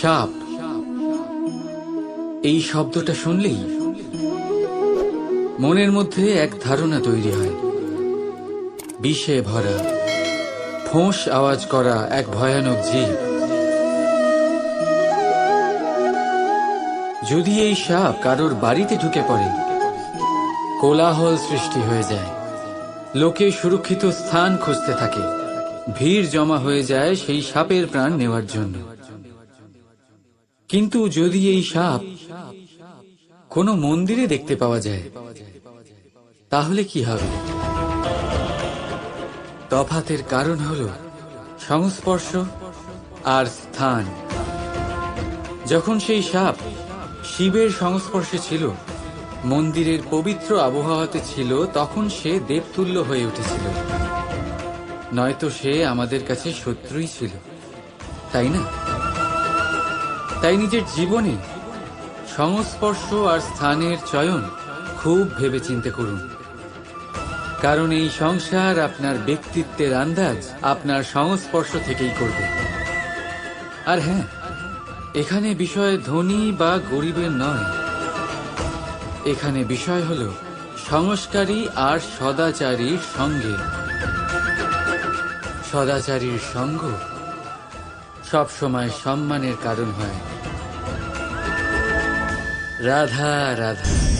সাপ, এই শব্দটা শুনলেই মনের মধ্যে এক ধারণা তৈরি হয়। বিষে ভরা, ফোঁস আওয়াজ করা এক ভয়ানক জীব। যদি এই সাপ কারোর বাড়িতে ঢুকে পড়ে, কোলাহল সৃষ্টি হয়ে যায়। লোকে সুরক্ষিত স্থান খুঁজতে থাকে, ভিড় জমা হয়ে যায় সেই সাপের প্রাণ নেওয়ার জন্য। কিন্তু যদি এই সাপ কোনো মন্দিরে দেখতে পাওয়া যায়, তাহলে কি হবে? তফাতের কারণ হল সংস্পর্শ আর স্থান। যখন সেই সাপ শিবের সংস্পর্শে ছিল, মন্দিরের পবিত্র আবহাওয়াতে ছিল, তখন সে দেবতুল্য হয়ে উঠেছিল। নয়তো সে আমাদের কাছে শত্রুই ছিল, তাই না? তাই নিজের জীবনে সংস্পর্শ আর স্থানের চয়ন খুব ভেবেচিন্তে করুন, কারণ এই সংসার আপনার ব্যক্তিত্বের আন্দাজ আপনার সংস্পর্শ থেকেই করবে। আর হ্যাঁ, এখানে বিষয় ধনী বা গরিবের নয়, এখানে বিষয় হল সংস্কারী আর সদাচারীর সঙ্গে। সদাচারীর সঙ্গ সবসময় সম্মানের কারণ হয়। রাধা রাধা।